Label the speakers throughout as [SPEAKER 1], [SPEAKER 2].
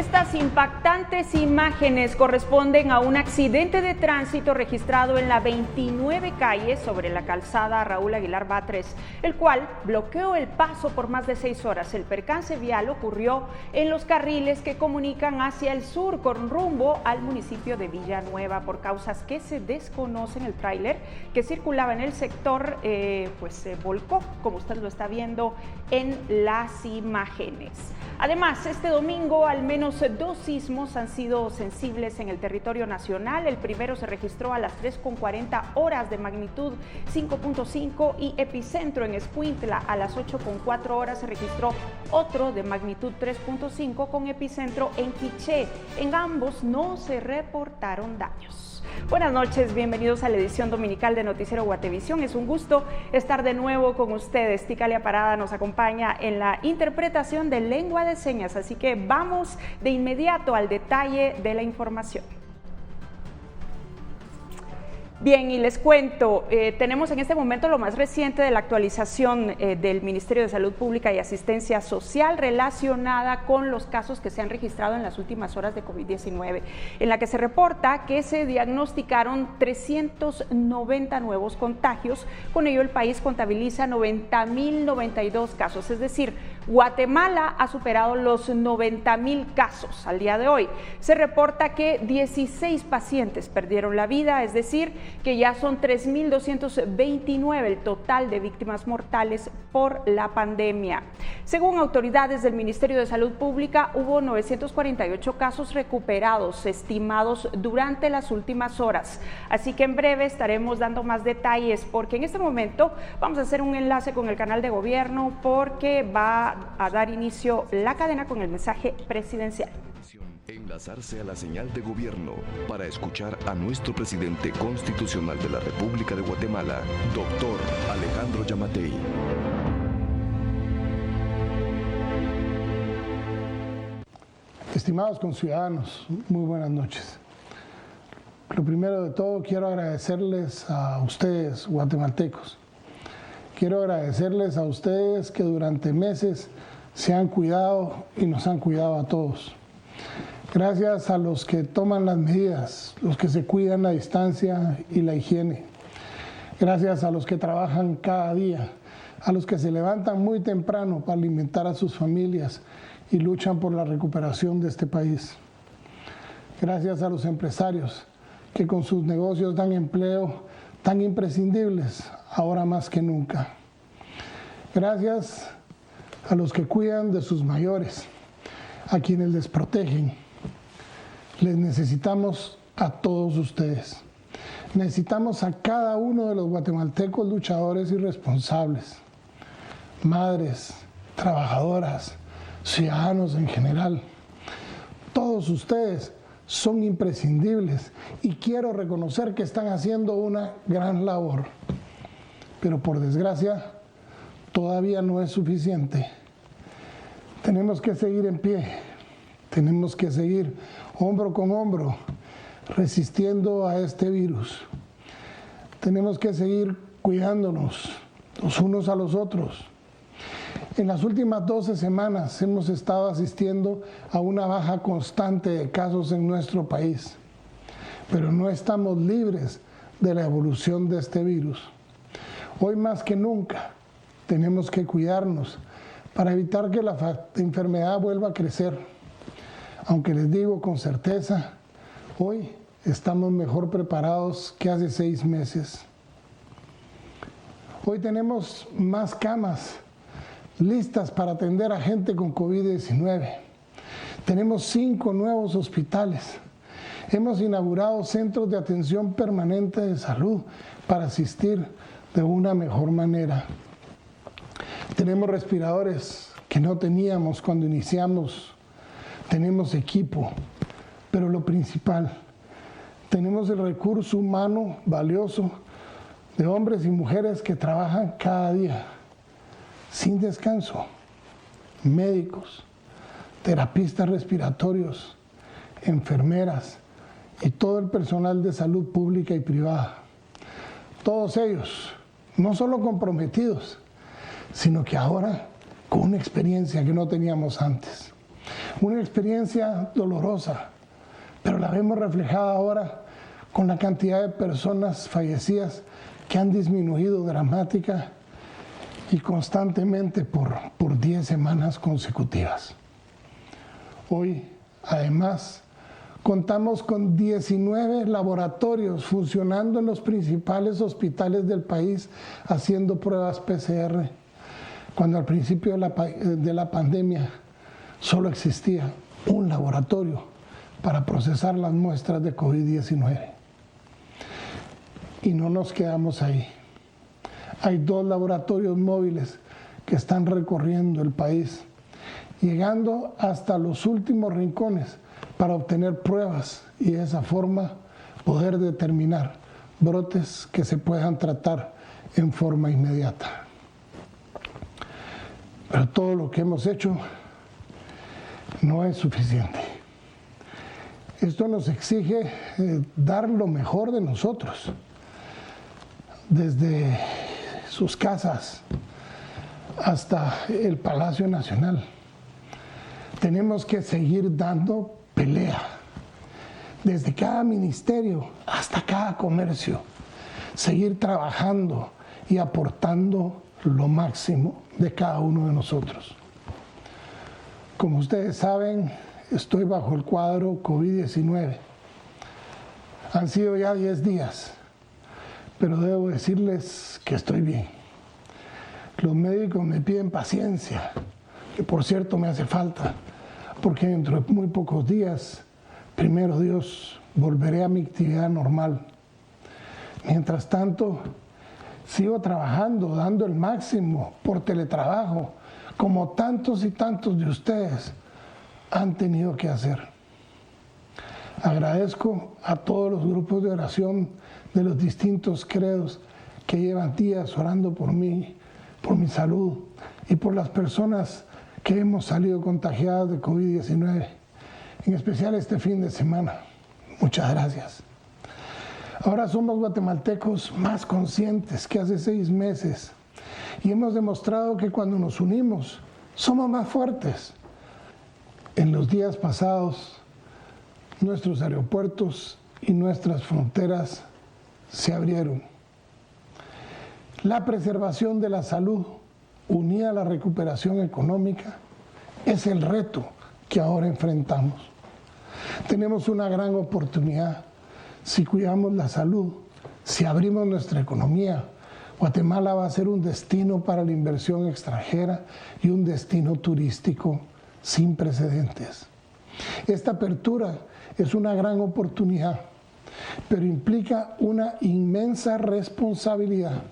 [SPEAKER 1] Estas impactantes imágenes corresponden a un accidente de tránsito registrado en la 29 calle sobre la calzada Raúl Aguilar Batres, el cual bloqueó el paso por más de 6 horas. El percance vial ocurrió en los carriles que comunican hacia el sur con rumbo al municipio de Villanueva. Por causas que se desconocen, el tráiler que circulaba en el sector se volcó, como usted lo está viendo en las imágenes. Además, este domingo al menos 2 sismos han sido sensibles en el territorio nacional. El primero se registró a las 3:40 horas de magnitud 5.5 y epicentro en Escuintla. A las 8:04 horas se registró otro de magnitud 3.5 con epicentro en Quiché. En ambos no se reportaron daños. Buenas noches, bienvenidos a la edición dominical de Noticiero Guatevisión. Es un gusto estar de nuevo con ustedes. Ticalia Parada nos acompaña en la interpretación de lengua de señas, así que vamos de inmediato al detalle de la información. Bien, y les cuento, tenemos en este momento lo más reciente de la actualización del Ministerio de Salud Pública y Asistencia Social relacionada con los casos que se han registrado en las últimas horas de COVID-19, en la que se reporta que se diagnosticaron 390 nuevos contagios. Con ello, el país contabiliza 90.092 casos, es decir, Guatemala ha superado los 90.000 casos al día de hoy. Se reporta que 16 pacientes perdieron la vida, es decir, que ya son 3.229 el total de víctimas mortales por la pandemia. Según autoridades del Ministerio de Salud Pública, hubo 948 casos recuperados estimados durante las últimas horas. Así que en breve estaremos dando más detalles, porque en este momento vamos a hacer un enlace con el canal de gobierno porque va a dar inicio la cadena con el mensaje presidencial.
[SPEAKER 2] Enlazarse a la señal de gobierno para escuchar a nuestro presidente constitucional de la República de Guatemala, doctor Alejandro Yamatei.
[SPEAKER 3] Estimados conciudadanos, muy buenas noches. Lo primero de todo, quiero agradecerles a ustedes, guatemaltecos. Quiero agradecerles a ustedes que durante meses se han cuidado y nos han cuidado a todos. Gracias a los que toman las medidas, los que se cuidan la distancia y la higiene. Gracias a los que trabajan cada día, a los que se levantan muy temprano para alimentar a sus familias y luchan por la recuperación de este país. Gracias a los empresarios que con sus negocios dan empleo tan imprescindibles ahora más que nunca. Gracias a los que cuidan de sus mayores, a quienes les protegen. Les necesitamos a todos ustedes. Necesitamos a cada uno de los guatemaltecos luchadores y responsables, madres, trabajadoras, ciudadanos en general. Todos ustedes son imprescindibles y quiero reconocer que están haciendo una gran labor. Pero por desgracia, todavía no es suficiente. Tenemos que seguir en pie, tenemos que seguir hombro con hombro resistiendo a este virus. Tenemos que seguir cuidándonos los unos a los otros. En las últimas 12 semanas hemos estado asistiendo a una baja constante de casos en nuestro país, pero no estamos libres de la evolución de este virus. Hoy más que nunca tenemos que cuidarnos para evitar que la enfermedad vuelva a crecer. Aunque les digo con certeza, hoy estamos mejor preparados que hace 6 meses. Hoy tenemos más camas listas para atender a gente con COVID-19. Tenemos 5 nuevos hospitales. Hemos inaugurado centros de atención permanente de salud para asistir de una mejor manera. Tenemos respiradores que no teníamos cuando iniciamos. Tenemos equipo, pero lo principal, tenemos el recurso humano valioso de hombres y mujeres que trabajan cada día, sin descanso, médicos, terapistas respiratorios, enfermeras y todo el personal de salud pública y privada. Todos ellos, no solo comprometidos, sino que ahora con una experiencia que no teníamos antes. Una experiencia dolorosa, pero la vemos reflejada ahora con la cantidad de personas fallecidas que han disminuido dramática y constantemente por 10 semanas consecutivas. Hoy, además, contamos con 19 laboratorios funcionando en los principales hospitales del país haciendo pruebas PCR, cuando al principio de la pandemia solo existía un laboratorio para procesar las muestras de COVID-19. Y no nos quedamos ahí. Hay 2 laboratorios móviles que están recorriendo el país, llegando hasta los últimos rincones para obtener pruebas y de esa forma poder determinar brotes que se puedan tratar en forma inmediata. Pero todo lo que hemos hecho no es suficiente. Esto nos exige dar lo mejor de nosotros, desde sus casas hasta el Palacio Nacional. Tenemos que seguir dando pelea, desde cada ministerio hasta cada comercio, seguir trabajando y aportando lo máximo de cada uno de nosotros. Como ustedes saben, estoy bajo el cuadro COVID-19. Han sido ya 10 días, pero debo decirles que estoy bien. Los médicos me piden paciencia, que por cierto me hace falta, porque dentro de muy pocos días, primero Dios, volveré a mi actividad normal. Mientras tanto, sigo trabajando, dando el máximo por teletrabajo, como tantos y tantos de ustedes han tenido que hacer. Agradezco a todos los grupos de oración de los distintos credos que llevan días orando por mí, por mi salud y por las personas que hemos salido contagiadas de COVID-19, en especial este fin de semana. Muchas gracias. Ahora somos guatemaltecos más conscientes que hace 6 meses y hemos demostrado que cuando nos unimos somos más fuertes. En los días pasados, nuestros aeropuertos y nuestras fronteras se abrieron. La preservación de la salud, unida a la recuperación económica, es el reto que ahora enfrentamos. Tenemos una gran oportunidad. Si cuidamos la salud, si abrimos nuestra economía, Guatemala va a ser un destino para la inversión extranjera y un destino turístico sin precedentes. Esta apertura es una gran oportunidad, pero implica una inmensa responsabilidad.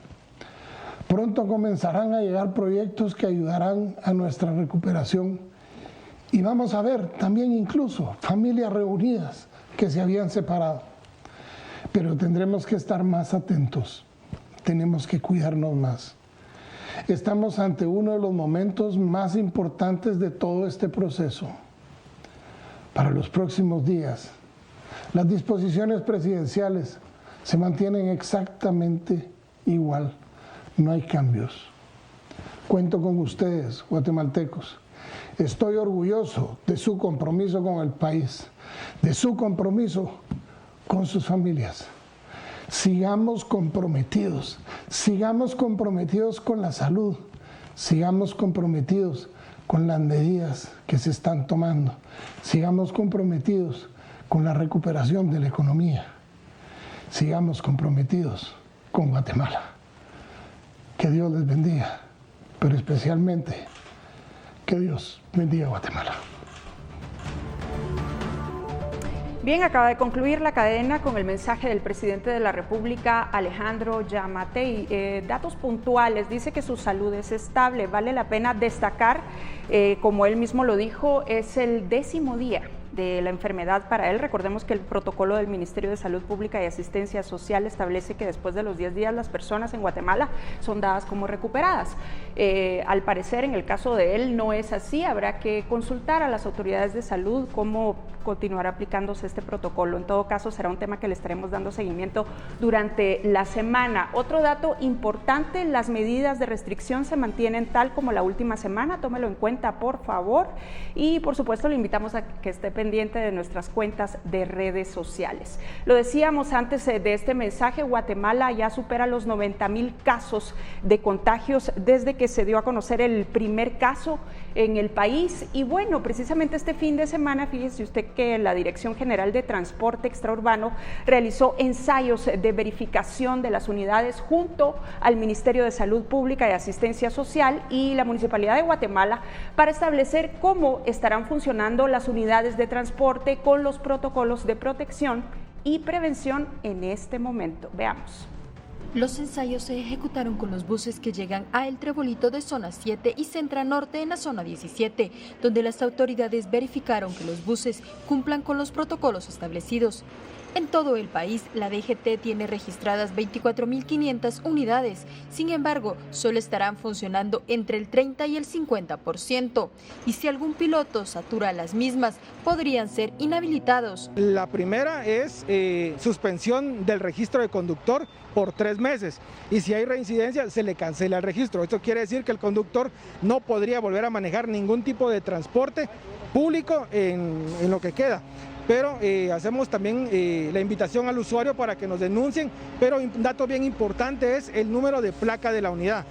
[SPEAKER 3] Pronto comenzarán a llegar proyectos que ayudarán a nuestra recuperación y vamos a ver también incluso familias reunidas que se habían separado. Pero tendremos que estar más atentos, tenemos que cuidarnos más. Estamos ante uno de los momentos más importantes de todo este proceso. Para los próximos días, las disposiciones presidenciales se mantienen exactamente igual. No hay cambios. Cuento con ustedes, guatemaltecos. Estoy orgulloso de su compromiso con el país, de su compromiso con sus familias. Sigamos comprometidos con la salud, sigamos comprometidos con las medidas que se están tomando, sigamos comprometidos con la recuperación de la economía, sigamos comprometidos con Guatemala. Que Dios les bendiga, pero especialmente que Dios bendiga a Guatemala.
[SPEAKER 1] Bien, acaba de concluir la cadena con el mensaje del presidente de la República, Alejandro Yamatei. Datos puntuales, dice que su salud es estable. Vale la pena destacar, como él mismo lo dijo, es el 10º día de la enfermedad para él. Recordemos que el protocolo del Ministerio de Salud Pública y Asistencia Social establece que después de los 10 días las personas en Guatemala son dadas como recuperadas. Al parecer, en el caso de él no es así. Habrá que consultar a las autoridades de salud cómo continuar aplicándose este protocolo. En todo caso, será un tema que le estaremos dando seguimiento durante la semana. Otro dato importante, las medidas de restricción se mantienen tal como la última semana. Tómelo en cuenta, por favor. Y, por supuesto, le invitamos a que esté pendiente de nuestras cuentas de redes sociales. Lo decíamos antes de este mensaje, Guatemala ya supera los 90,000 casos de contagios desde que se dio a conocer el primer caso en el país. Y bueno, precisamente este fin de semana, fíjese usted que la Dirección General de Transporte Extraurbano realizó ensayos de verificación de las unidades junto al Ministerio de Salud Pública y Asistencia Social y la Municipalidad de Guatemala para establecer cómo estarán funcionando las unidades de transporte con los protocolos de protección y prevención en este momento. Veamos.
[SPEAKER 4] Los ensayos se ejecutaron con los buses que llegan a El Trebolito de zona 7 y Centra Norte en la zona 17, donde las autoridades verificaron que los buses cumplan con los protocolos establecidos. En todo el país, la DGT tiene registradas 24.500 unidades. Sin embargo, solo estarán funcionando entre el 30 y el 50%. Y si algún piloto satura las mismas, podrían ser inhabilitados.
[SPEAKER 5] La primera es suspensión del registro de conductor por 3 meses. Y si hay reincidencia, se le cancela el registro. Esto quiere decir que el conductor no podría volver a manejar ningún tipo de transporte público en lo que queda. Pero hacemos también la invitación al usuario para que nos denuncien, pero un dato bien importante es el número de placa de la unidad,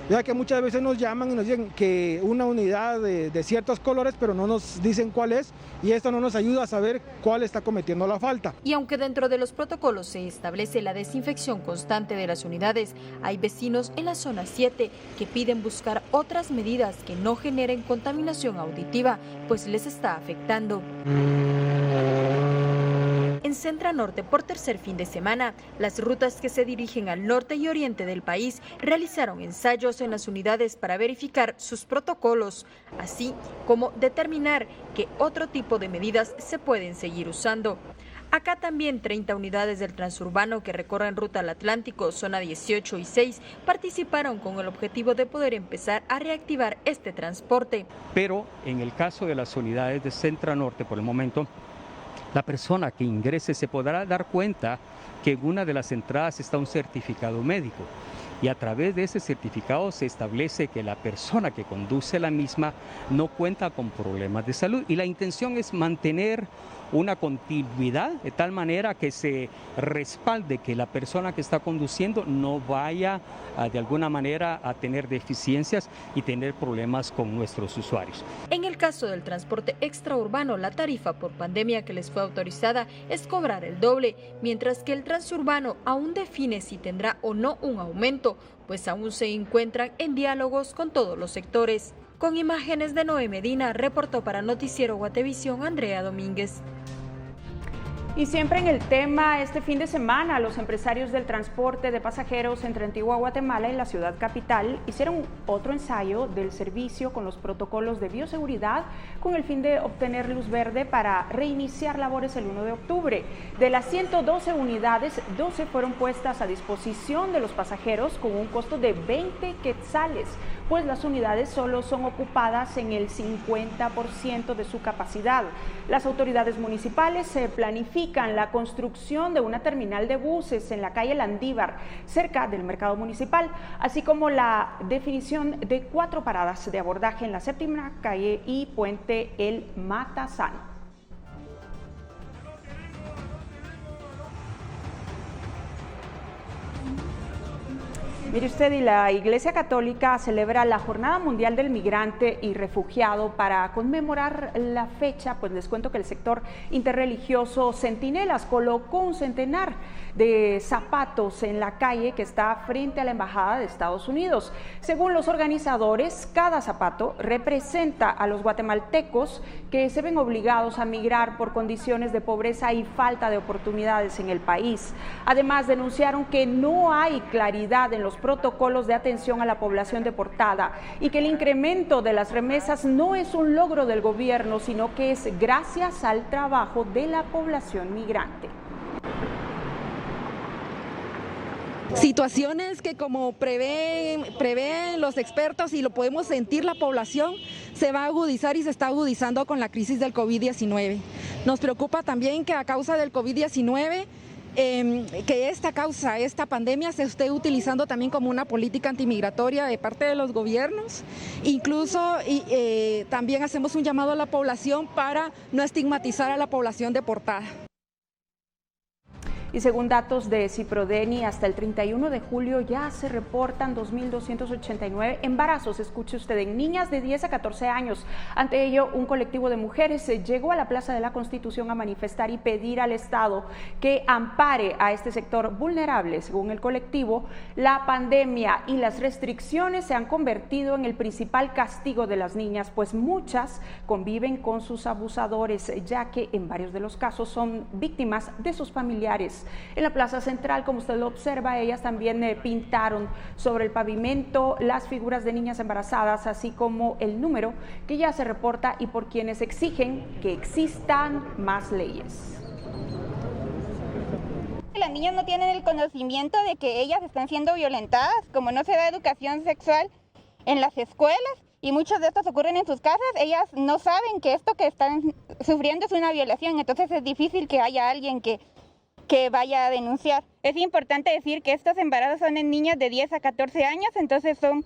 [SPEAKER 5] ya que muchas veces nos llaman y nos dicen que una unidad de ciertos colores, pero no nos dicen cuál es, y esto no nos ayuda a saber cuál está cometiendo la falta.
[SPEAKER 4] Y aunque dentro de los protocolos se establece la desinfección constante de las unidades, hay vecinos en la zona 7 que piden buscar otras medidas que no generen contaminación auditiva, pues les está afectando. En Centra Norte, por tercer fin de semana, las rutas que se dirigen al norte y oriente del país realizaron ensayos en las unidades para verificar sus protocolos, así como determinar qué otro tipo de medidas se pueden seguir usando. Acá también 30 unidades del transurbano que recorren ruta al Atlántico, zona 18 y 6, participaron con el objetivo de poder empezar a reactivar este transporte.
[SPEAKER 6] Pero en el caso de las unidades de Centra Norte, por el momento, la persona que ingrese se podrá dar cuenta que en una de las entradas está un certificado médico y a través de ese certificado se establece que la persona que conduce la misma no cuenta con problemas de salud y la intención es mantener una continuidad de tal manera que se respalde que la persona que está conduciendo no vaya de alguna manera a tener deficiencias y tener problemas con nuestros usuarios.
[SPEAKER 4] En el caso del transporte extraurbano, la tarifa por pandemia que les fue autorizada es cobrar el doble, mientras que el transurbano aún define si tendrá o no un aumento, pues aún se encuentran en diálogos con todos los sectores. Con imágenes de Noé Medina, reportó para Noticiero Guatevisión Andrea Domínguez.
[SPEAKER 1] Y siempre en el tema, este fin de semana, los empresarios del transporte de pasajeros entre Antigua Guatemala y la ciudad capital hicieron otro ensayo del servicio con los protocolos de bioseguridad con el fin de obtener luz verde para reiniciar labores el 1 de octubre. De las 112 unidades, 12 fueron puestas a disposición de los pasajeros con un costo de 20 quetzales, pues las unidades solo son ocupadas en el 50% de su capacidad. Las autoridades municipales se planifican la construcción de una terminal de buses en la calle Landívar, cerca del mercado municipal, así como la definición de 4 paradas de abordaje en la 7ª calle y puente El Matazán. Mire usted, y la Iglesia Católica celebra la Jornada Mundial del Migrante y Refugiado. Para conmemorar la fecha, pues les cuento que el sector interreligioso Centinelas colocó un centenar de zapatos en la calle que está frente a la Embajada de Estados Unidos. Según los organizadores, cada zapato representa a los guatemaltecos que se ven obligados a migrar por condiciones de pobreza y falta de oportunidades en el país. Además, denunciaron que no hay claridad en los los protocolos de atención a la población deportada y que el incremento de las remesas no es un logro del gobierno, sino que es gracias al trabajo de la población migrante.
[SPEAKER 7] Situaciones que, como prevén los expertos y lo podemos sentir la población, se va a agudizar y se está agudizando con la crisis del COVID-19. Nos preocupa también que a causa del COVID-19, que esta pandemia se esté utilizando también como una política antimigratoria de parte de los gobiernos. Incluso también hacemos un llamado a la población para no estigmatizar a la población deportada.
[SPEAKER 1] Y según datos de Ciprodeni, hasta el 31 de julio ya se reportan 2.289 embarazos, escuche usted, en niñas de 10 a 14 años. Ante ello, un colectivo de mujeres llegó a la Plaza de la Constitución a manifestar y pedir al Estado que ampare a este sector vulnerable. Según el colectivo, la pandemia y las restricciones se han convertido en el principal castigo de las niñas, pues muchas conviven con sus abusadores, ya que en varios de los casos son víctimas de sus familiares. En la plaza central, como usted lo observa, ellas también pintaron sobre el pavimento las figuras de niñas embarazadas, así como el número que ya se reporta y por quienes exigen que existan más leyes.
[SPEAKER 8] Las niñas no tienen el conocimiento de que ellas están siendo violentadas, como no se da educación sexual en las escuelas y muchos de estos ocurren en sus casas, ellas no saben que esto que están sufriendo es una violación, entonces es difícil que haya alguien que vaya a denunciar. Es importante decir que estos embarazos son en niñas de 10 a 14 años, entonces son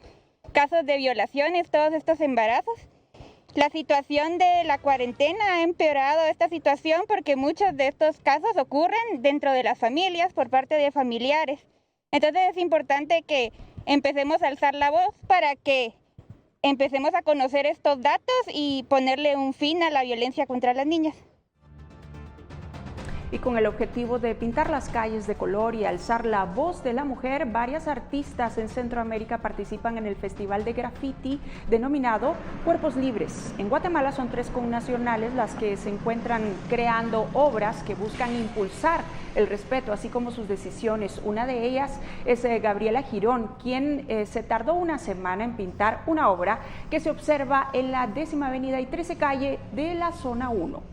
[SPEAKER 8] casos de violaciones, todos estos embarazos. La situación de la cuarentena ha empeorado esta situación porque muchos de estos casos ocurren dentro de las familias por parte de familiares. Entonces es importante que empecemos a alzar la voz para que empecemos a conocer estos datos y ponerle un fin a la violencia contra las niñas.
[SPEAKER 1] Y con el objetivo de pintar las calles de color y alzar la voz de la mujer, varias artistas en Centroamérica participan en el Festival de Graffiti denominado Cuerpos Libres. En Guatemala son 3 connacionales las que se encuentran creando obras que buscan impulsar el respeto, así como sus decisiones. Una de ellas es Gabriela Girón, quien se tardó una semana en pintar una obra que se observa en la 10ª Avenida y 13 Calle de la Zona 1.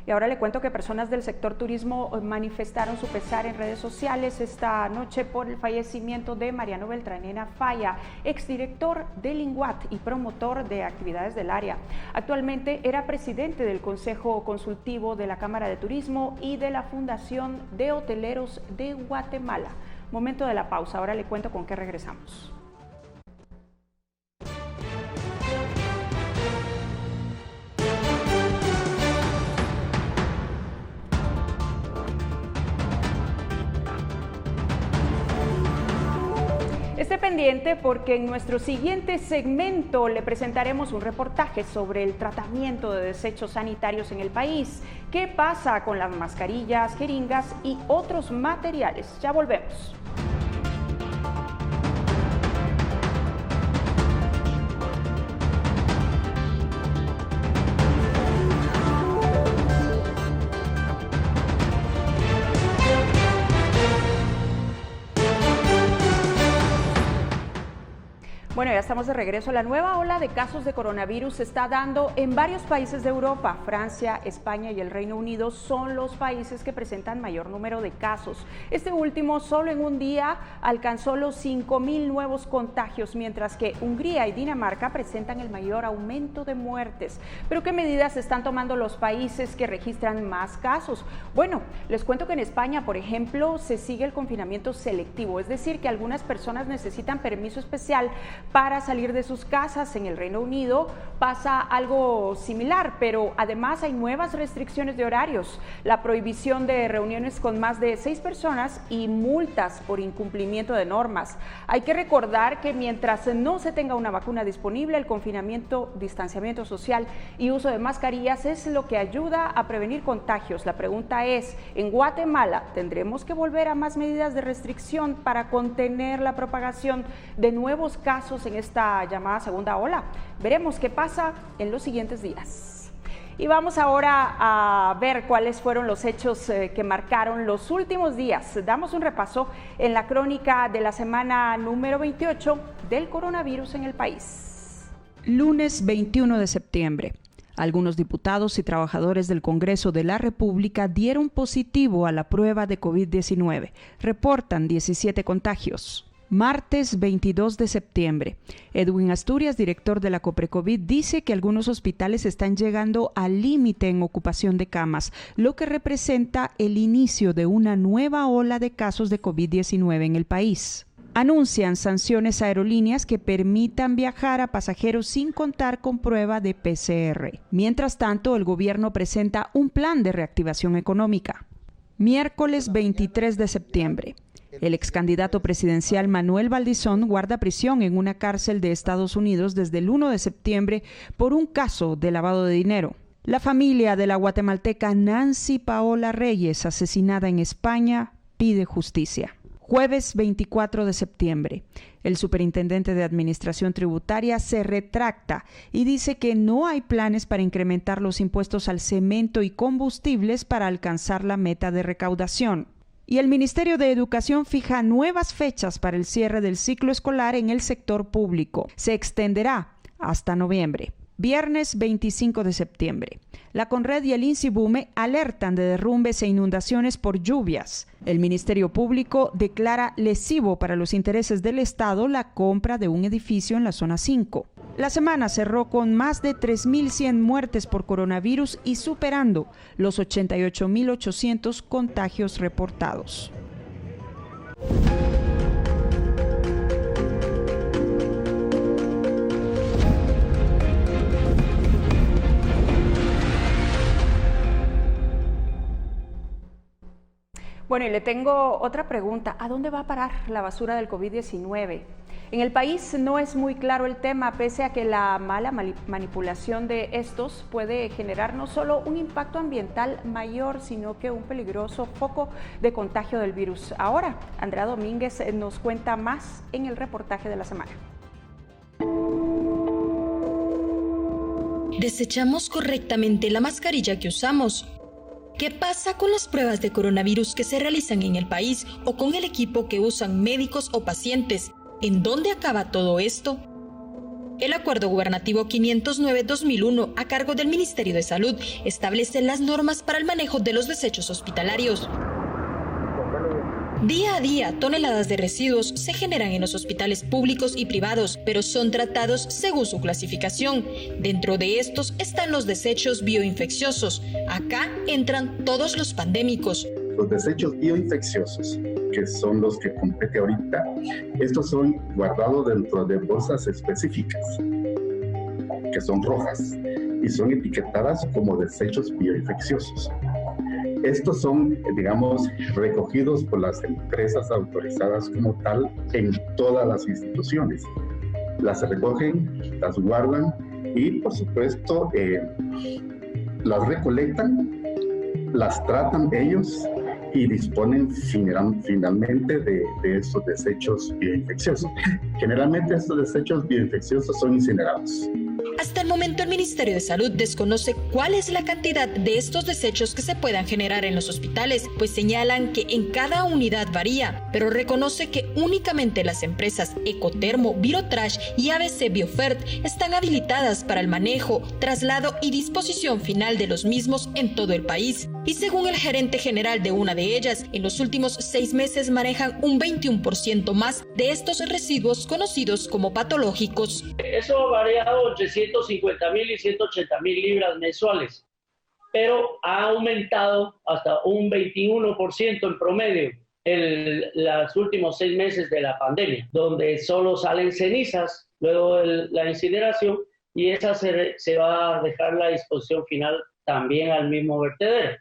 [SPEAKER 1] Y ahora le cuento que personas del sector turismo manifestaron su pesar en redes sociales esta noche por el fallecimiento de Mariano Beltranena Falla, exdirector del INGUAT y promotor de actividades del área. Actualmente era presidente del Consejo Consultivo de la Cámara de Turismo y de la Fundación de Hoteleros de Guatemala. Momento de la pausa, ahora le cuento con qué regresamos. Esté pendiente porque en nuestro siguiente segmento le presentaremos un reportaje sobre el tratamiento de desechos sanitarios en el país. ¿Qué pasa con las mascarillas, jeringas y otros materiales? Ya volvemos. Bueno, ya estamos de regreso. La nueva ola de casos de coronavirus se está dando en varios países de Europa. Francia, España y el Reino Unido son los países que presentan mayor número de casos. Este último solo en un día alcanzó los 5.000 nuevos contagios, mientras que Hungría y Dinamarca presentan el mayor aumento de muertes. ¿Pero qué medidas están tomando los países que registran más casos? Bueno, les cuento que en España, por ejemplo, se sigue el confinamiento selectivo, es decir, que algunas personas necesitan permiso especial para salir de sus casas. En el Reino Unido pasa algo similar, pero además hay nuevas restricciones de horarios, la prohibición de reuniones con más de 6 personas y multas por incumplimiento de normas. Hay que recordar que mientras no se tenga una vacuna disponible, el confinamiento, distanciamiento social y uso de mascarillas es lo que ayuda a prevenir contagios. La pregunta es, ¿en Guatemala tendremos que volver a más medidas de restricción para contener la propagación de nuevos casos en esta llamada segunda ola? Veremos qué pasa en los siguientes días. Y vamos ahora a ver cuáles fueron los hechos que marcaron los últimos días. Damos un repaso en la crónica de la semana número 28 del coronavirus en el país. Lunes 21 de septiembre. Algunos diputados y trabajadores del Congreso de la República dieron positivo a la prueba de COVID-19. Reportan 17 contagios. Martes 22 de septiembre. Edwin Asturias, director de la Coprecovid, dice que algunos hospitales están llegando al límite en ocupación de camas, lo que representa el inicio de una nueva ola de casos de COVID-19 en el país. Anuncian sanciones a aerolíneas que permitan viajar a pasajeros sin contar con prueba de PCR. Mientras tanto, el gobierno presenta un plan de reactivación económica. Miércoles 23 de septiembre. El ex candidato presidencial Manuel Valdizón guarda prisión en una cárcel de Estados Unidos desde el 1 de septiembre por un caso de lavado de dinero. La familia de la guatemalteca Nancy Paola Reyes, asesinada en España, pide justicia. Jueves 24 de septiembre. El superintendente de Administración Tributaria se retracta y dice que no hay planes para incrementar los impuestos al cemento y combustibles para alcanzar la meta de recaudación. Y el Ministerio de Educación fija nuevas fechas para el cierre del ciclo escolar en el sector público. Se extenderá hasta noviembre. Viernes 25 de septiembre. La Conred y el INSIBUME alertan de derrumbes e inundaciones por lluvias. El Ministerio Público declara lesivo para los intereses del Estado la compra de un edificio en la zona 5. La semana cerró con más de 3.100 muertes por coronavirus y superando los 88.800 contagios reportados. Bueno, y le tengo otra pregunta. ¿A dónde va a parar la basura del COVID-19? En el país no es muy claro el tema, pese a que la mala manipulación de estos puede generar no solo un impacto ambiental mayor, sino que un peligroso foco de contagio del virus. Ahora, Andrea Domínguez nos cuenta más en el reportaje de la semana.
[SPEAKER 9] ¿Desechamos correctamente la mascarilla que usamos? ¿Qué pasa con las pruebas de coronavirus que se realizan en el país o con el equipo que usan médicos o pacientes? ¿En dónde acaba todo esto? El Acuerdo Gubernativo 509-2001, a cargo del Ministerio de Salud, establece las normas para el manejo de los desechos hospitalarios. Día a día, toneladas de residuos se generan en los hospitales públicos y privados, pero son tratados según su clasificación. Dentro de estos están los desechos bioinfecciosos. Acá entran todos los pandémicos.
[SPEAKER 10] Los desechos bioinfecciosos, que son los que compete ahorita, estos son guardados dentro de bolsas específicas, que son rojas, y son etiquetadas como desechos bioinfecciosos. Estos son, digamos, recogidos por las empresas autorizadas como tal en todas las instituciones. Las recogen, las guardan y, por supuesto, las recolectan, las tratan ellos y disponen finalmente de estos desechos bioinfecciosos. Generalmente estos desechos bioinfecciosos son incinerados.
[SPEAKER 9] Hasta el momento el Ministerio de Salud desconoce cuál es la cantidad de estos desechos que se puedan generar en los hospitales, pues señalan que en cada unidad varía, pero reconoce que únicamente las empresas Ecotermo, Virotrash y ABC Biofert están habilitadas para el manejo, traslado y disposición final de los mismos en todo el país. Y según el gerente general de una de ellas, en los últimos 6 meses manejan un 21% más de estos residuos conocidos como patológicos.
[SPEAKER 11] Eso ha variado entre 150,000 y 180,000 libras mensuales, pero ha aumentado hasta un 21% en promedio en los últimos 6 meses de la pandemia, donde solo salen cenizas luego de la incineración y esa se va a dejar la disposición final también al mismo vertedero.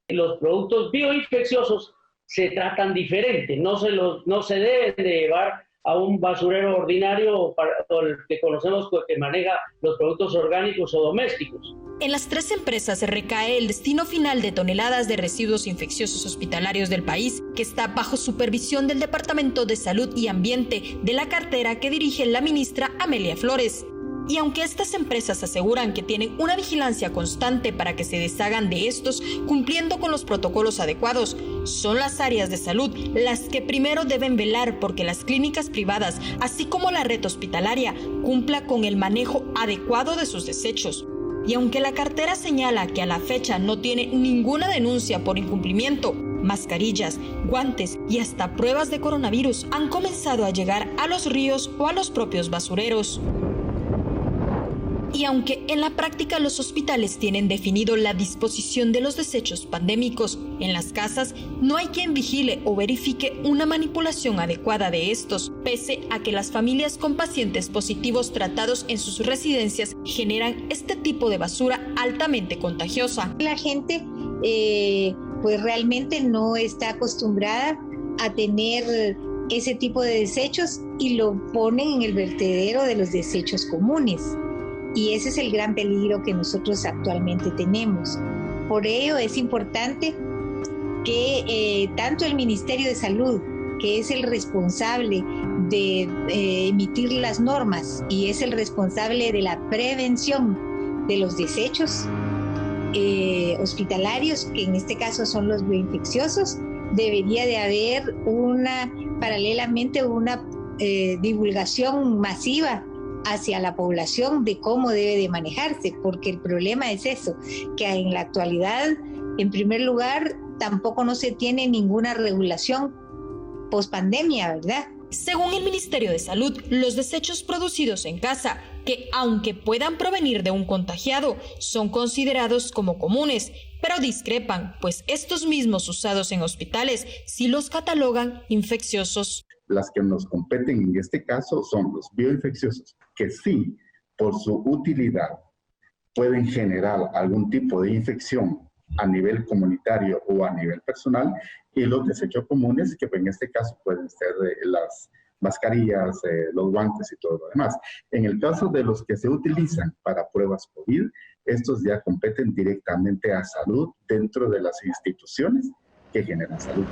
[SPEAKER 11] Los productos bioinfecciosos se tratan diferente, no se deben de llevar a un basurero ordinario o el que conocemos que maneja los productos orgánicos o domésticos.
[SPEAKER 9] En las 3 empresas recae el destino final de toneladas de residuos infecciosos hospitalarios del país, que está bajo supervisión del Departamento de Salud y Ambiente de la cartera que dirige la ministra Amelia Flores. Y aunque estas empresas aseguran que tienen una vigilancia constante para que se deshagan de estos, cumpliendo con los protocolos adecuados, son las áreas de salud las que primero deben velar porque las clínicas privadas, así como la red hospitalaria, cumpla con el manejo adecuado de sus desechos. Y aunque la cartera señala que a la fecha no tiene ninguna denuncia por incumplimiento, mascarillas, guantes y hasta pruebas de coronavirus han comenzado a llegar a los ríos o a los propios basureros. Y aunque en la práctica los hospitales tienen definido la disposición de los desechos pandémicos, en las casas no hay quien vigile o verifique una manipulación adecuada de estos, pese a que las familias con pacientes positivos tratados en sus residencias generan este tipo de basura altamente contagiosa.
[SPEAKER 12] La gente pues realmente no está acostumbrada a tener ese tipo de desechos y lo ponen en el vertedero de los desechos comunes. Y ese es el gran peligro que nosotros actualmente tenemos. Por ello es importante que tanto el Ministerio de Salud, que es el responsable de emitir las normas y es el responsable de la prevención de los desechos hospitalarios, que en este caso son los bioinfecciosos, debería de haber paralelamente una divulgación masiva hacia la población de cómo debe de manejarse, porque el problema es eso, que en la actualidad, en primer lugar, tampoco no se tiene ninguna regulación pospandemia, ¿verdad?
[SPEAKER 9] Según el Ministerio de Salud, los desechos producidos en casa, que aunque puedan provenir de un contagiado, son considerados como comunes, pero discrepan, pues estos mismos usados en hospitales sí los catalogan infecciosos.
[SPEAKER 10] Las que nos competen en este caso son los bioinfecciosos, que sí, por su utilidad, pueden generar algún tipo de infección a nivel comunitario o a nivel personal, y los desechos comunes, que en este caso pueden ser las mascarillas, los guantes y todo lo demás. En el caso de los que se utilizan para pruebas COVID, estos ya competen directamente a salud dentro de las instituciones que generan salud.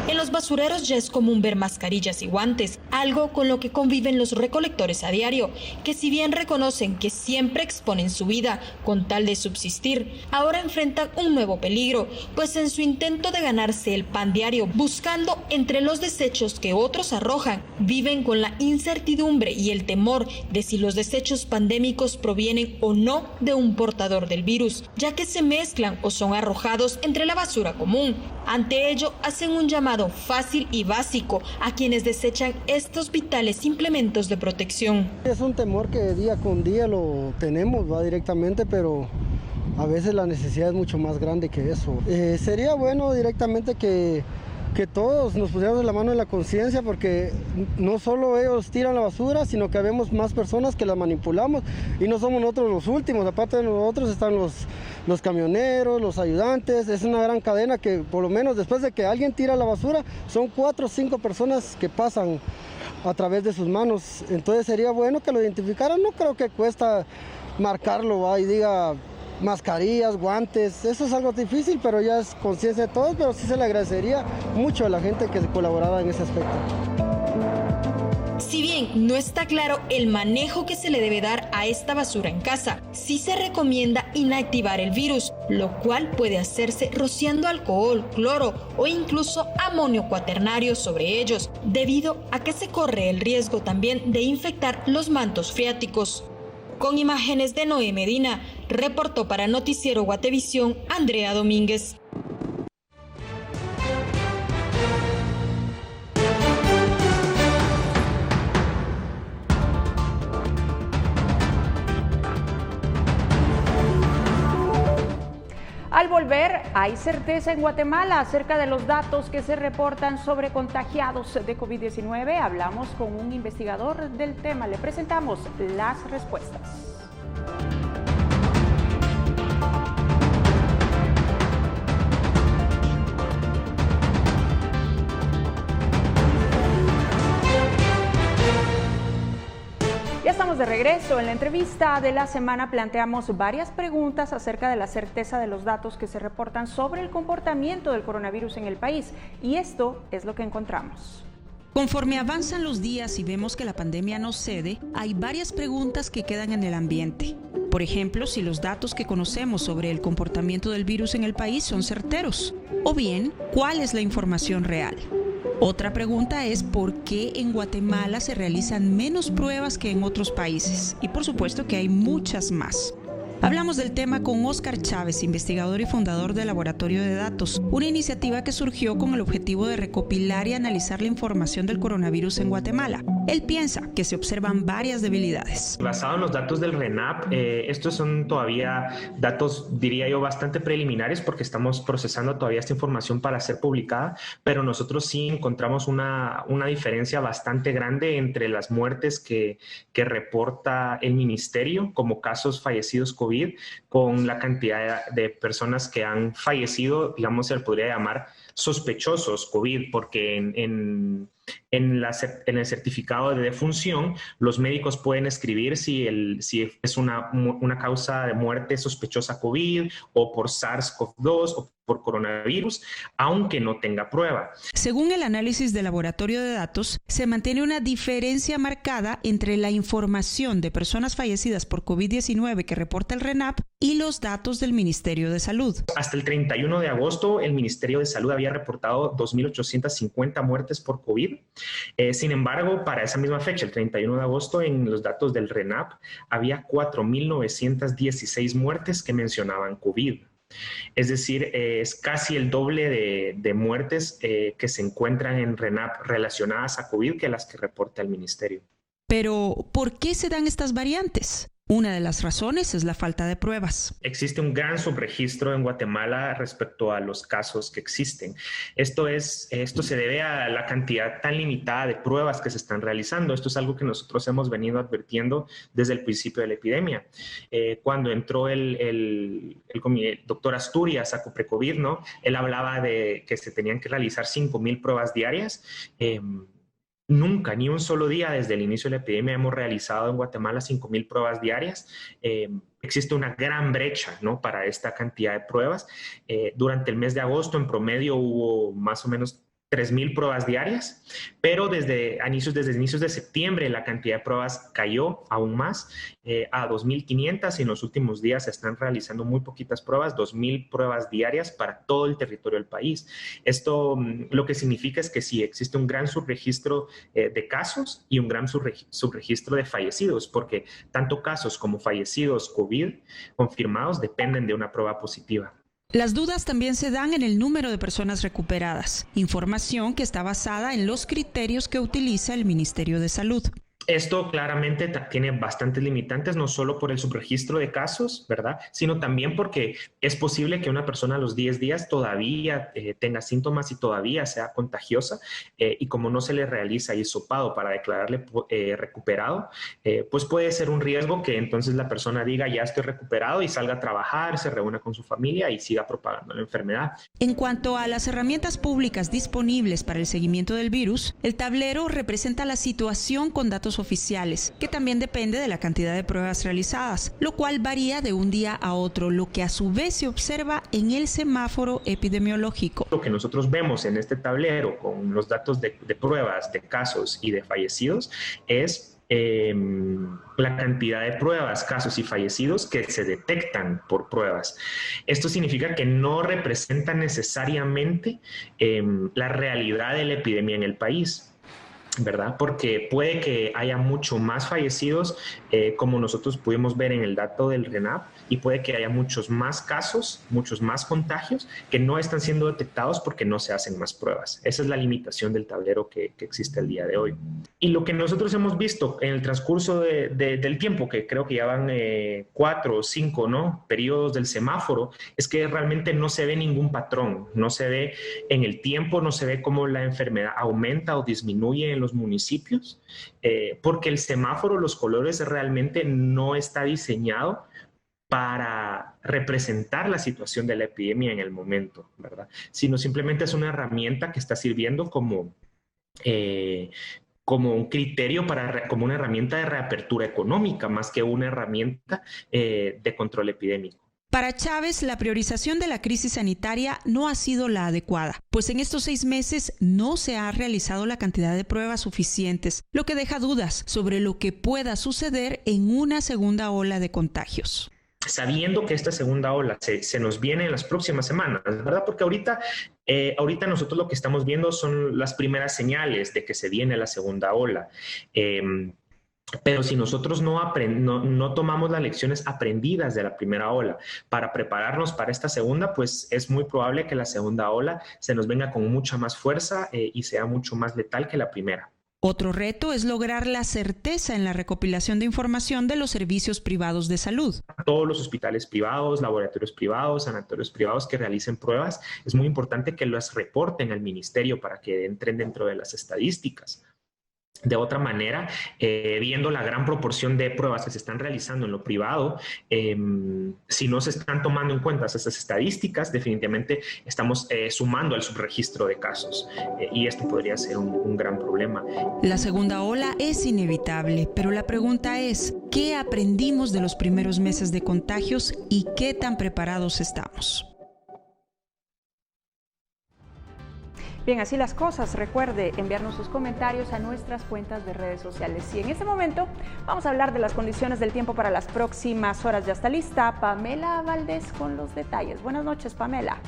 [SPEAKER 9] En los basureros ya es común ver mascarillas y guantes, algo con lo que conviven los recolectores a diario, que si bien reconocen que siempre exponen su vida con tal de subsistir, ahora enfrentan un nuevo peligro, pues en su intento de ganarse el pan diario, buscando entre los desechos que otros arrojan, viven con la incertidumbre y el temor de si los desechos pandémicos provienen o no de un portador del virus, ya que se mezclan o son arrojados entre la basura común. Ante ello, hacen un llamado fácil y básico a quienes desechan estos vitales implementos de protección.
[SPEAKER 13] Es un temor que día con día lo tenemos, va directamente, pero a veces la necesidad es mucho más grande que eso. Sería bueno directamente que todos nos pusiéramos la mano en la conciencia, porque no solo ellos tiran la basura, sino que habemos más personas que la manipulamos y no somos nosotros los últimos. Aparte de nosotros están los camioneros, los ayudantes. Es una gran cadena que por lo menos después de que alguien tira la basura son 4 o 5 personas que pasan a través de sus manos. Entonces sería bueno que lo identificaran. No creo que cuesta marcarlo y diga mascarillas, guantes, eso es algo difícil, pero ya es conciencia de todos, pero sí se le agradecería mucho a la gente que colaborara en ese aspecto.
[SPEAKER 9] Si bien no está claro el manejo que se le debe dar a esta basura en casa, sí se recomienda inactivar el virus, lo cual puede hacerse rociando alcohol, cloro o incluso amonio cuaternario sobre ellos, debido a que se corre el riesgo también de infectar los mantos freáticos. Con imágenes de Noé Medina, reportó para Noticiero Guatevisión Andrea Domínguez.
[SPEAKER 1] Al volver, hay certeza en Guatemala acerca de los datos que se reportan sobre contagiados de COVID-19. Hablamos con un investigador del tema. Le presentamos las respuestas. Ya estamos de regreso. En la entrevista de la semana planteamos varias preguntas acerca de la certeza de los datos que se reportan sobre el comportamiento del coronavirus en el país, y esto es lo que encontramos.
[SPEAKER 14] Conforme avanzan los días y vemos que la pandemia no cede, hay varias preguntas que quedan en el ambiente. Por ejemplo, si los datos que conocemos sobre el comportamiento del virus en el país son certeros, o bien, ¿cuál es la información real? Otra pregunta es ¿por qué en Guatemala se realizan menos pruebas que en otros países? Y por supuesto que hay muchas más. Hablamos del tema con Óscar Chávez, investigador y fundador del Laboratorio de Datos, una iniciativa que surgió con el objetivo de recopilar y analizar la información del coronavirus en Guatemala. Él piensa que se observan varias debilidades.
[SPEAKER 15] Basado en los datos del RENAP, estos son todavía datos, diría yo, bastante preliminares porque estamos procesando todavía esta información para ser publicada, pero nosotros sí encontramos una diferencia bastante grande entre las muertes que reporta el ministerio como casos fallecidos COVID con la cantidad de personas que han fallecido, digamos, se le podría llamar sospechosos COVID, porque en el certificado de defunción los médicos pueden escribir si es una causa de muerte sospechosa COVID o por SARS-CoV-2 o por coronavirus, aunque no tenga prueba.
[SPEAKER 14] Según el análisis del Laboratorio de Datos, se mantiene una diferencia marcada entre la información de personas fallecidas por COVID-19 que reporta el RENAP y los datos del Ministerio de Salud.
[SPEAKER 15] Hasta el 31 de agosto, el Ministerio de Salud había reportado 2.850 muertes por COVID. Sin embargo, para esa misma fecha, el 31 de agosto, en los datos del RENAP, había 4.916 muertes que mencionaban COVID. Es decir, es casi el doble de muertes que se encuentran en RENAP relacionadas a COVID que las que reporta el Ministerio.
[SPEAKER 14] Pero, ¿por qué se dan estas variantes? Una de las razones es la falta de pruebas.
[SPEAKER 15] Existe un gran subregistro en Guatemala respecto a los casos que existen. Esto se debe a la cantidad tan limitada de pruebas que se están realizando. Esto es algo que nosotros hemos venido advirtiendo desde el principio de la epidemia. Cuando entró el doctor Asturias a Coprecovid, ¿no? Él hablaba de que se tenían que realizar 5,000 pruebas diarias. Nunca, ni un solo día desde el inicio de la epidemia hemos realizado en Guatemala 5,000 pruebas diarias. Existe una gran brecha, ¿no?, para esta cantidad de pruebas. Durante el mes de agosto, en promedio, hubo más o menos 3,000 pruebas diarias, pero desde inicios de septiembre la cantidad de pruebas cayó aún más a 2,500 y en los últimos días se están realizando muy poquitas pruebas, 2,000 pruebas diarias para todo el territorio del país. Esto lo que significa es que sí existe un gran subregistro de casos y un gran subregistro de fallecidos, porque tanto casos como fallecidos COVID confirmados dependen de una prueba positiva.
[SPEAKER 14] Las dudas también se dan en el número de personas recuperadas, información que está basada en los criterios que utiliza el Ministerio de Salud.
[SPEAKER 15] Esto claramente tiene bastantes limitantes, no solo por el subregistro de casos, ¿verdad?, sino también porque es posible que una persona a los 10 días todavía tenga síntomas y todavía sea contagiosa y como no se le realiza hisopado para declararle recuperado, pues puede ser un riesgo que entonces la persona diga ya estoy recuperado y salga a trabajar, se reúna con su familia y siga propagando la enfermedad.
[SPEAKER 14] En cuanto a las herramientas públicas disponibles para el seguimiento del virus, el tablero representa la situación con datos oficiales, que también depende de la cantidad de pruebas realizadas, lo cual varía de un día a otro, lo que a su vez se observa en el semáforo epidemiológico.
[SPEAKER 15] Lo que nosotros vemos en este tablero con los datos de pruebas, de casos y de fallecidos es la cantidad de pruebas, casos y fallecidos que se detectan por pruebas. Esto significa que no representa necesariamente la realidad de la epidemia en el país, ¿verdad? Porque puede que haya mucho más fallecidos, como nosotros pudimos ver en el dato del RENAP, y puede que haya muchos más casos, muchos más contagios que no están siendo detectados porque no se hacen más pruebas. Esa es la limitación del tablero que existe el día de hoy. Y lo que nosotros hemos visto en el transcurso del tiempo, que creo que ya van 4 o 5, ¿no?, periodos del semáforo, es que realmente no se ve ningún patrón, no se ve en el tiempo, no se ve cómo la enfermedad aumenta o disminuye en los municipios, porque el semáforo, los colores realmente no está diseñado para representar la situación de la epidemia en el momento, ¿verdad?, sino simplemente es una herramienta que está sirviendo como un criterio como una herramienta de reapertura económica más que una herramienta de control epidémico.
[SPEAKER 14] Para Chávez, la priorización de la crisis sanitaria no ha sido la adecuada, pues en estos 6 meses no se ha realizado la cantidad de pruebas suficientes, lo que deja dudas sobre lo que pueda suceder en una segunda ola de contagios.
[SPEAKER 15] Sabiendo que esta segunda ola se nos viene en las próximas semanas, ¿verdad? Porque ahorita nosotros lo que estamos viendo son las primeras señales de que se viene la segunda ola. Pero si nosotros no tomamos las lecciones aprendidas de la primera ola para prepararnos para esta segunda, pues es muy probable que la segunda ola se nos venga con mucha más fuerza y sea mucho más letal que la primera.
[SPEAKER 14] Otro reto es lograr la certeza en la recopilación de información de los servicios privados de salud.
[SPEAKER 15] Todos los hospitales privados, laboratorios privados, sanatorios privados que realicen pruebas, es muy importante que las reporten al ministerio para que entren dentro de las estadísticas. De otra manera, viendo la gran proporción de pruebas que se están realizando en lo privado, si no se están tomando en cuenta esas estadísticas, definitivamente estamos sumando al subregistro de casos y esto podría ser un gran problema.
[SPEAKER 14] La segunda ola es inevitable, pero la pregunta es, ¿qué aprendimos de los primeros meses de contagios y qué tan preparados estamos?
[SPEAKER 1] Bien, así las cosas. Recuerde enviarnos sus comentarios a nuestras cuentas de redes sociales. Y en este momento vamos a hablar de las condiciones del tiempo para las próximas horas. Ya está lista Pamela Valdés con los detalles. Buenas noches, Pamela.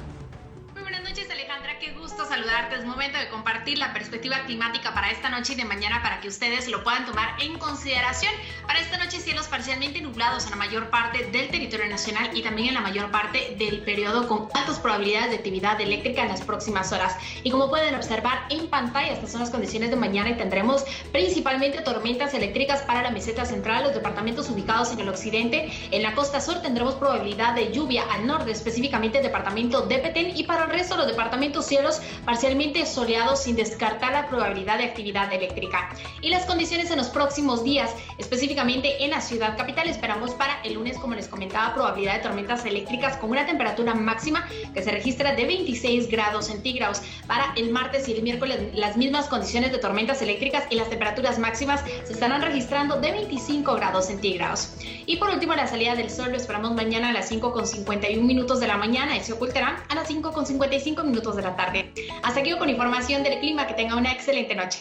[SPEAKER 16] Muy buenas noches, Alejandra. Qué gusto saludarte. Es momento de compartir la perspectiva climática para esta noche y de mañana para que ustedes lo puedan tomar en consideración. Para esta noche, cielos parcialmente nublados en la mayor parte del territorio nacional y también en la mayor parte del periodo, con altas probabilidades de actividad eléctrica en las próximas horas. Y como pueden observar en pantalla, estas son las condiciones de mañana y tendremos principalmente tormentas eléctricas para la meseta central, los departamentos ubicados en el occidente. En la costa sur tendremos probabilidad de lluvia al norte, específicamente el departamento de Petén, y para el resto de los departamentos, cielos parcialmente soleados sin descartar la probabilidad de actividad eléctrica. Y las condiciones en los próximos días, específicamente en la ciudad capital, esperamos para el lunes, como les comentaba, probabilidad de tormentas eléctricas con una temperatura máxima que se registra de 26 grados centígrados. Para el martes y el miércoles, las mismas condiciones de tormentas eléctricas y las temperaturas máximas se estarán registrando de 25 grados centígrados. Y por último, la salida del sol lo esperamos mañana a las 5:51 de la mañana y se ocultará a las 5:55 de la tarde. Hasta aquí con información del clima. Que tenga una excelente noche.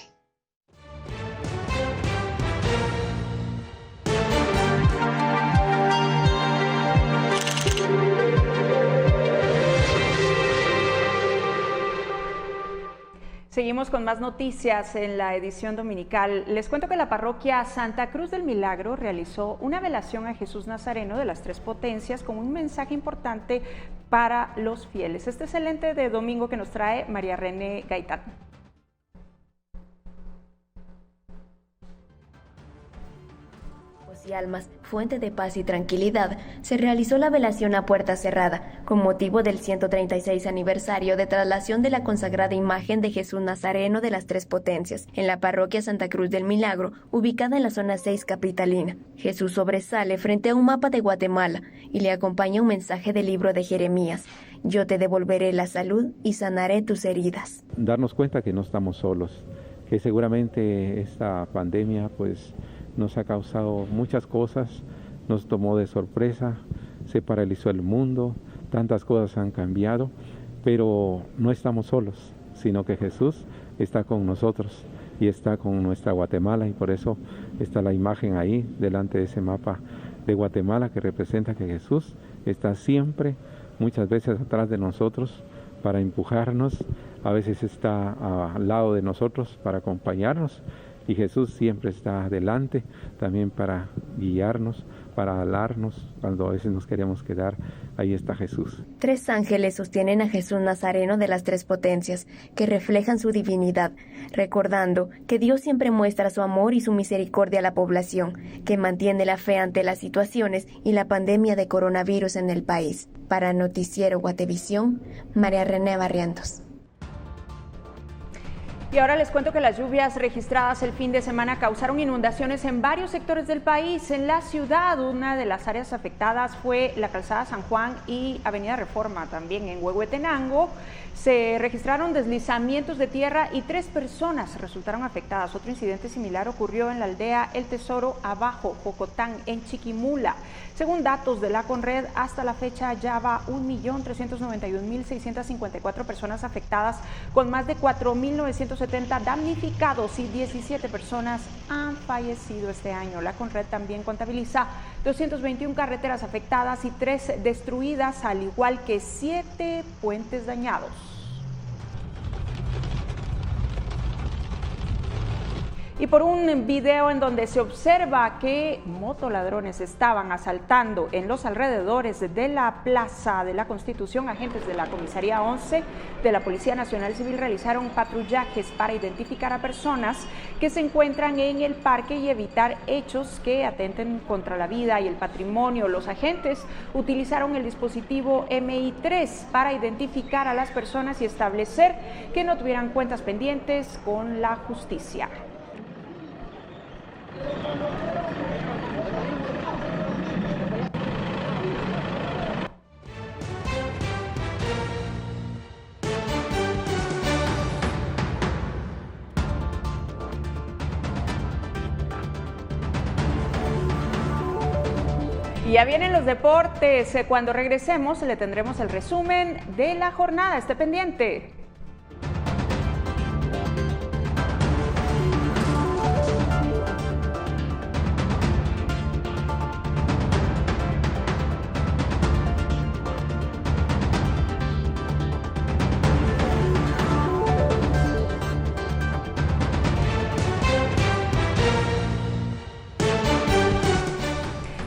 [SPEAKER 1] Seguimos con más noticias en la edición dominical. Les cuento que la parroquia Santa Cruz del Milagro realizó una velación a Jesús Nazareno de las Tres Potencias con un mensaje importante para los fieles. Este es el ente de domingo que nos trae María René Gaitán.
[SPEAKER 17] Y almas, fuente de paz y tranquilidad, se realizó la velación a puerta cerrada, con motivo del 136 aniversario de traslación de la consagrada imagen de Jesús Nazareno de las Tres Potencias, en la parroquia Santa Cruz del Milagro, ubicada en la zona 6 capitalina. Jesús sobresale frente a un mapa de Guatemala y le acompaña un mensaje del libro de Jeremías: yo te devolveré la salud y sanaré tus heridas.
[SPEAKER 18] Darnos cuenta que no estamos solos, que seguramente esta pandemia pues nos ha causado muchas cosas, nos tomó de sorpresa, se paralizó el mundo, tantas cosas han cambiado, pero no estamos solos, sino que Jesús está con nosotros y está con nuestra Guatemala, y por eso está la imagen ahí delante de ese mapa de Guatemala que representa que Jesús está siempre, muchas veces atrás de nosotros para empujarnos, a veces está al lado de nosotros para acompañarnos. Y Jesús siempre está adelante también para guiarnos, para hablarnos cuando a veces nos queremos quedar. Ahí está Jesús.
[SPEAKER 17] 3 ángeles sostienen a Jesús Nazareno de las Tres Potencias, que reflejan su divinidad, recordando que Dios siempre muestra su amor y su misericordia a la población, que mantiene la fe ante las situaciones y la pandemia de coronavirus en el país. Para Noticiero Guatevisión, María René Barrientos.
[SPEAKER 1] Y ahora les cuento que las lluvias registradas el fin de semana causaron inundaciones en varios sectores del país. En la ciudad, una de las áreas afectadas fue la calzada San Juan y Avenida Reforma. También en Huehuetenango se registraron deslizamientos de tierra y 3 personas resultaron afectadas. Otro incidente similar ocurrió en la aldea El Tesoro Abajo, Jocotán, en Chiquimula. Según datos de la Conred, hasta la fecha ya va 1.391.654 personas afectadas, con más de 4.970 damnificados y 17 personas han fallecido este año. La Conred también contabiliza 221 carreteras afectadas y 3 destruidas, al igual que 7 puentes dañados. Y por un video en donde se observa que motoladrones estaban asaltando en los alrededores de la Plaza de la Constitución, agentes de la Comisaría 11 de la Policía Nacional Civil realizaron patrullajes para identificar a personas que se encuentran en el parque y evitar hechos que atenten contra la vida y el patrimonio. Los agentes utilizaron el dispositivo MI3 para identificar a las personas y establecer que no tuvieran cuentas pendientes con la justicia. Y ya vienen los deportes. Cuando regresemos le tendremos el resumen de la jornada. Esté pendiente.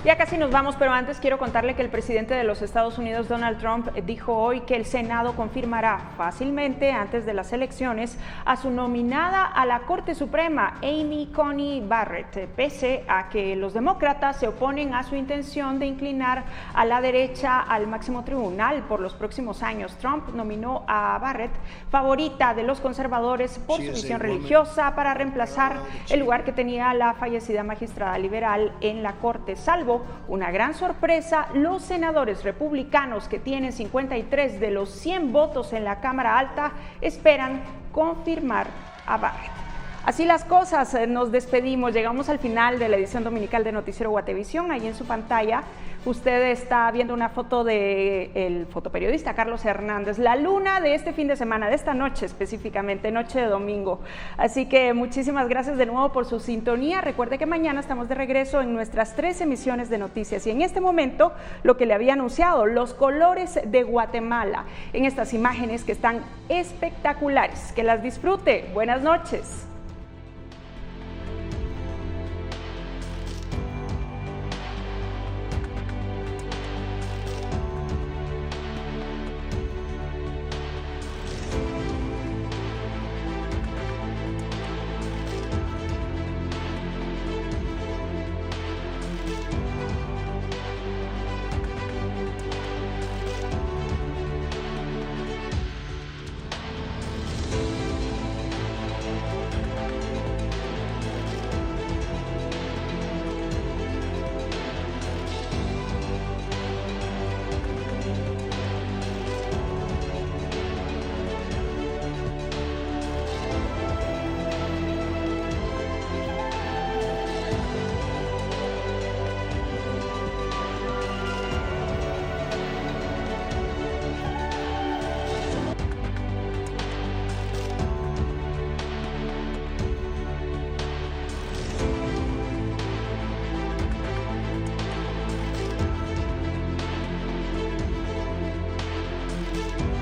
[SPEAKER 1] Ya casi nos vamos, pero antes quiero contarle que el presidente de los Estados Unidos, Donald Trump, dijo hoy que el Senado confirmará fácilmente antes de las elecciones a su nominada a la Corte Suprema, Amy Coney Barrett, pese a que los demócratas se oponen a su intención de inclinar a la derecha al máximo tribunal por los próximos años. Trump nominó a Barrett, favorita de los conservadores por su visión religiosa, para reemplazar el lugar que tenía la fallecida magistrada liberal en la Corte. Salvo una gran sorpresa, los senadores republicanos, que tienen 53 de los 100 votos en la Cámara Alta, esperan confirmar a Barrett. Así las cosas, nos despedimos, llegamos al final de la edición dominical de Noticiero Guatevisión. Ahí en su pantalla usted está viendo una foto del fotoperiodista Carlos Hernández, la luna de este fin de semana, de esta noche específicamente, noche de domingo. Así que muchísimas gracias de nuevo por su sintonía. Recuerde que mañana estamos de regreso en nuestras 3 emisiones de noticias y en este momento lo que le había anunciado, los colores de Guatemala, en estas imágenes que están espectaculares. Que las disfrute. Buenas noches.